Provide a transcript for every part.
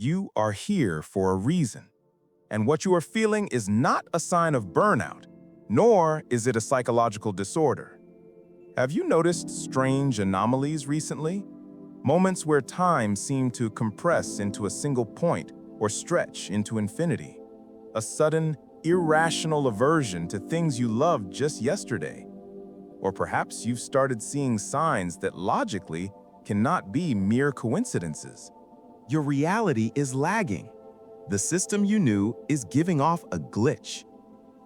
You are here for a reason. And what you are feeling is not a sign of burnout, nor is it a psychological disorder. Have you noticed strange anomalies recently? Moments where time seemed to compress into a single point or stretch into infinity. A sudden, irrational aversion to things you loved just yesterday. Or perhaps you've started seeing signs that logically cannot be mere coincidences. Your reality is lagging. The system you knew is giving off a glitch.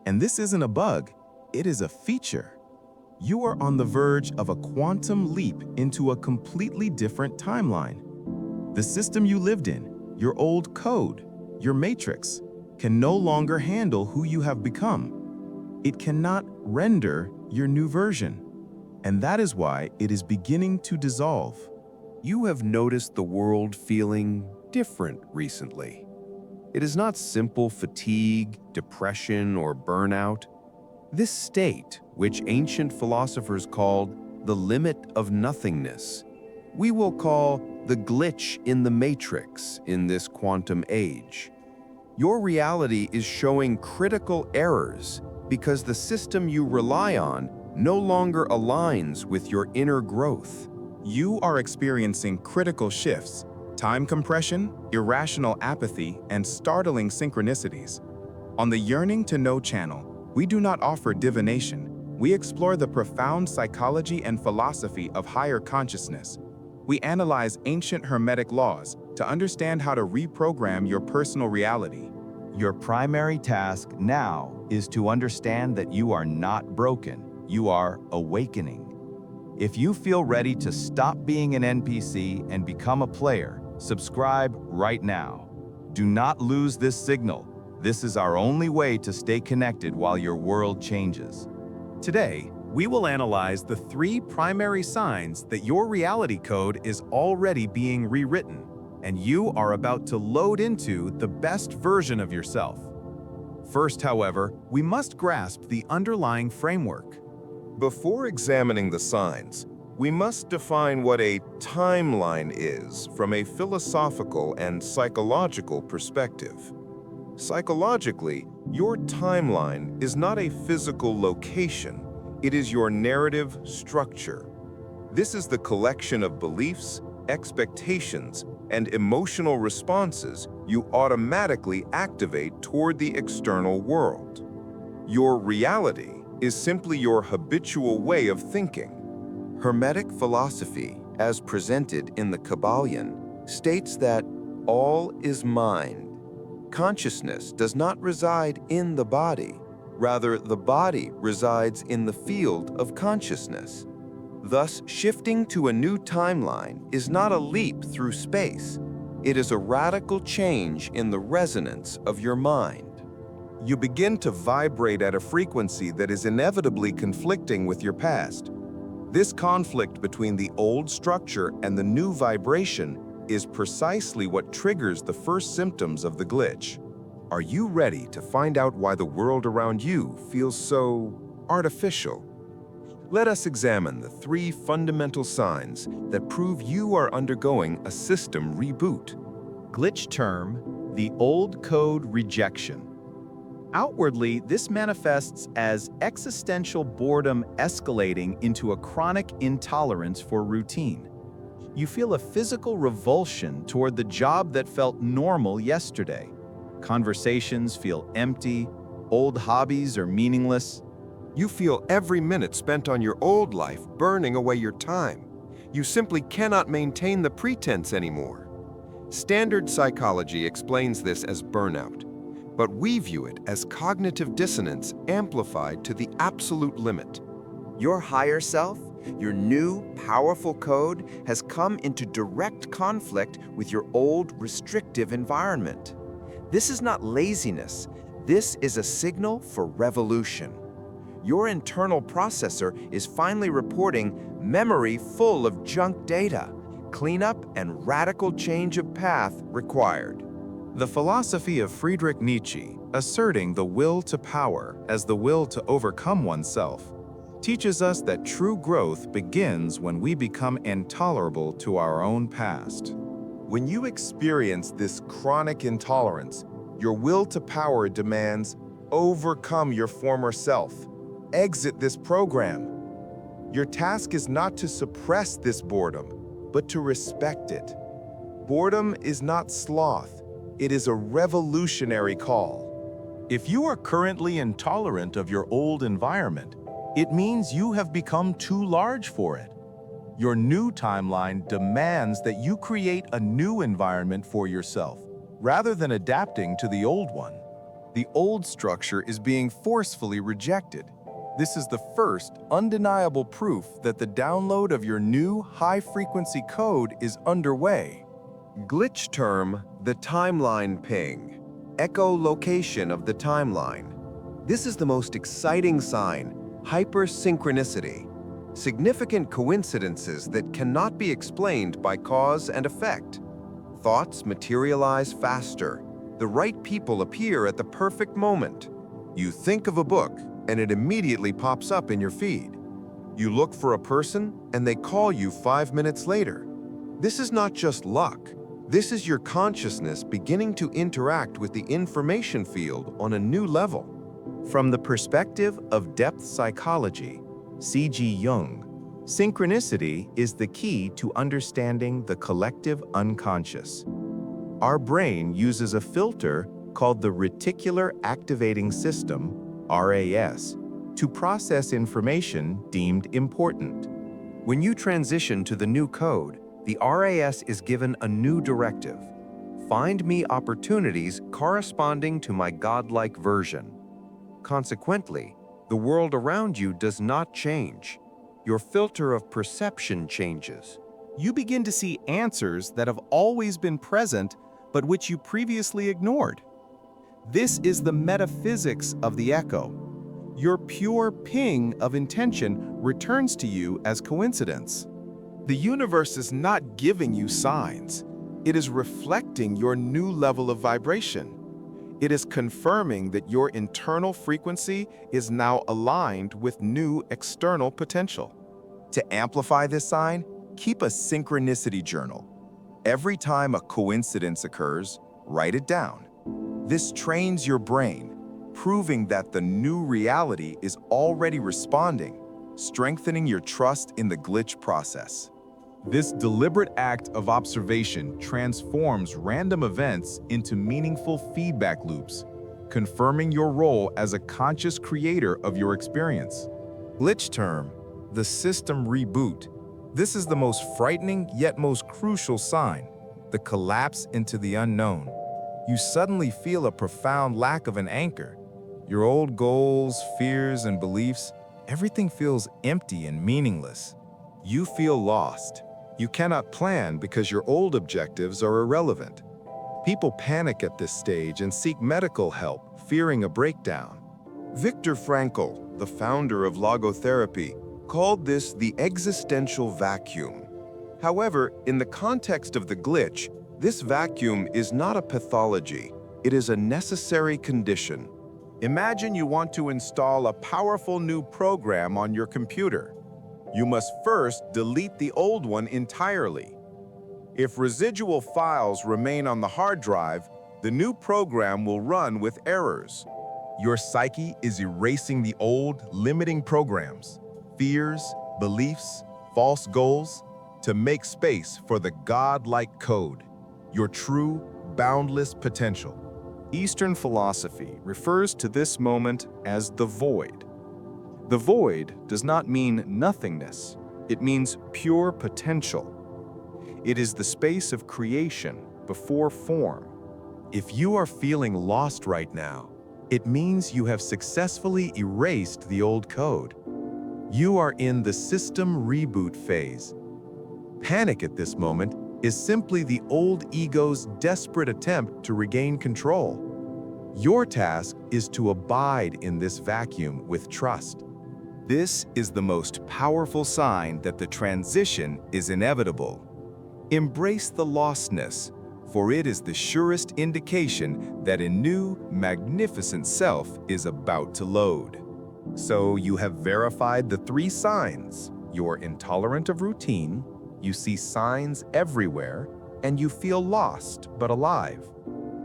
And this isn't a bug, it is a feature. You are on the verge of a quantum leap into a completely different timeline. The system you lived in, your old code, your matrix, can no longer handle who you have become. It cannot render your new version. And that is why it is beginning to dissolve. You have noticed the world feeling different recently. It is not simple fatigue, depression, or burnout. This state, which ancient philosophers called the limit of nothingness, we will call the glitch in the matrix in this quantum age. Your reality is showing critical errors because the system you rely on no longer aligns with your inner growth. You are experiencing critical shifts, time compression, irrational apathy, and startling synchronicities. On the Yearning to Know channel, we do not offer divination. We explore the profound psychology and philosophy of higher consciousness. We analyze ancient Hermetic laws to understand how to reprogram your personal reality. Your primary task now is to understand that you are not broken. You are awakening. If you feel ready to stop being an NPC and become a player, subscribe right now. Do not lose this signal. This is our only way to stay connected while your world changes. Today, we will analyze the 3 primary signs that your reality code is already being rewritten, and you are about to load into the best version of yourself. First, however, we must grasp the underlying framework. Before examining the signs, we must define what a timeline is from a philosophical and psychological perspective. Psychologically, your timeline is not a physical location, it is your narrative structure. This is the collection of beliefs, expectations, and emotional responses you automatically activate toward the external world. Your reality is simply your habitual way of thinking. Hermetic philosophy, as presented in the Kabbalion, states that all is mind. Consciousness does not reside in the body. Rather, the body resides in the field of consciousness. Thus, shifting to a new timeline is not a leap through space. It is a radical change in the resonance of your mind. You begin to vibrate at a frequency that is inevitably conflicting with your past. This conflict between the old structure and the new vibration is precisely what triggers the first symptoms of the glitch. Are you ready to find out why the world around you feels so artificial? Let us examine the 3 fundamental signs that prove you are undergoing a system reboot. Glitch term, the old code rejection. Outwardly, this manifests as existential boredom escalating into a chronic intolerance for routine. You feel a physical revulsion toward the job that felt normal yesterday. Conversations feel empty, old hobbies are meaningless. You feel every minute spent on your old life burning away your time. You simply cannot maintain the pretense anymore. Standard psychology explains this as burnout, but we view it as cognitive dissonance amplified to the absolute limit. Your higher self, your new, powerful code, has come into direct conflict with your old, restrictive environment. This is not laziness. This is a signal for revolution. Your internal processor is finally reporting memory full of junk data, cleanup and radical change of path required. The philosophy of Friedrich Nietzsche, asserting the will to power as the will to overcome oneself, teaches us that true growth begins when we become intolerable to our own past. When you experience this chronic intolerance, your will to power demands overcome your former self. Exit this program. Your task is not to suppress this boredom, but to respect it. Boredom is not sloth. It is a revolutionary call. If you are currently intolerant of your old environment, it means you have become too large for it. Your new timeline demands that you create a new environment for yourself, rather than adapting to the old one. The old structure is being forcefully rejected. This is the first undeniable proof that the download of your new high-frequency code is underway. Glitch term, the timeline ping. Echolocation of the timeline. This is the most exciting sign, hyper-synchronicity. Significant coincidences that cannot be explained by cause and effect. Thoughts materialize faster. The right people appear at the perfect moment. You think of a book, and it immediately pops up in your feed. You look for a person, and they call you 5 minutes later. This is not just luck. This is your consciousness beginning to interact with the information field on a new level. From the perspective of depth psychology, C.G. Jung, synchronicity is the key to understanding the collective unconscious. Our brain uses a filter called the Reticular Activating System, RAS, to process information deemed important. When you transition to the new code, the RAS is given a new directive. Find me opportunities corresponding to my godlike version. Consequently, the world around you does not change. Your filter of perception changes. You begin to see answers that have always been present, but which you previously ignored. This is the metaphysics of the echo. Your pure ping of intention returns to you as coincidence. The universe is not giving you signs. It is reflecting your new level of vibration. It is confirming that your internal frequency is now aligned with new external potential. To amplify this sign, keep a synchronicity journal. Every time a coincidence occurs, write it down. This trains your brain, proving that the new reality is already responding, strengthening your trust in the glitch process. This deliberate act of observation transforms random events into meaningful feedback loops, confirming your role as a conscious creator of your experience. Glitch term, the system reboot. This is the most frightening yet most crucial sign, the collapse into the unknown. You suddenly feel a profound lack of an anchor. Your old goals, fears, and beliefs, everything feels empty and meaningless. You feel lost. You cannot plan because your old objectives are irrelevant. People panic at this stage and seek medical help, fearing a breakdown. Viktor Frankl, the founder of logotherapy, called this the existential vacuum. However, in the context of the glitch, this vacuum is not a pathology. It is a necessary condition. Imagine you want to install a powerful new program on your computer. You must first delete the old one entirely. If residual files remain on the hard drive, the new program will run with errors. Your psyche is erasing the old, limiting programs, fears, beliefs, false goals, to make space for the godlike code, your true, boundless potential. Eastern philosophy refers to this moment as the void. The void does not mean nothingness. It means pure potential. It is the space of creation before form. If you are feeling lost right now, it means you have successfully erased the old code. You are in the system reboot phase. Panic at this moment is simply the old ego's desperate attempt to regain control. Your task is to abide in this vacuum with trust. This is the most powerful sign that the transition is inevitable. Embrace the lostness, for it is the surest indication that a new, magnificent self is about to load. So you have verified the 3 signs. You're intolerant of routine, you see signs everywhere, and you feel lost but alive.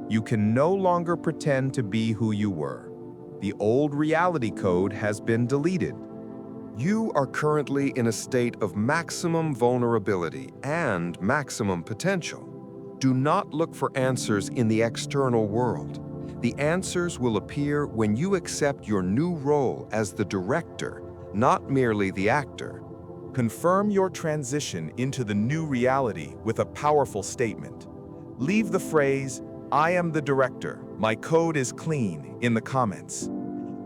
You can no longer pretend to be who you were. The old reality code has been deleted. You are currently in a state of maximum vulnerability and maximum potential. Do not look for answers in the external world. The answers will appear when you accept your new role as the director, not merely the actor. Confirm your transition into the new reality with a powerful statement. Leave the phrase, "I am the director, my code is clean," in the comments.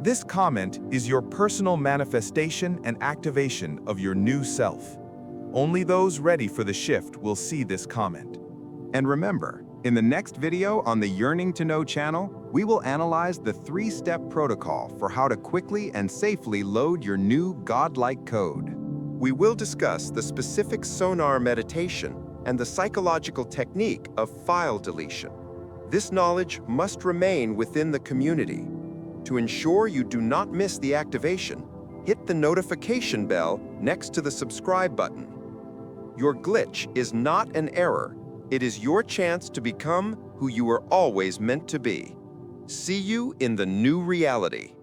This comment is your personal manifestation and activation of your new self. Only those ready for the shift will see this comment. And remember, in the next video on the Yearning to Know channel, we will analyze the 3-step protocol for how to quickly and safely load your new godlike code. We will discuss the specific sonar meditation and the psychological technique of file deletion. This knowledge must remain within the community. To ensure you do not miss the activation, hit the notification bell next to the subscribe button. Your glitch is not an error. It is your chance to become who you were always meant to be. See you in the new reality.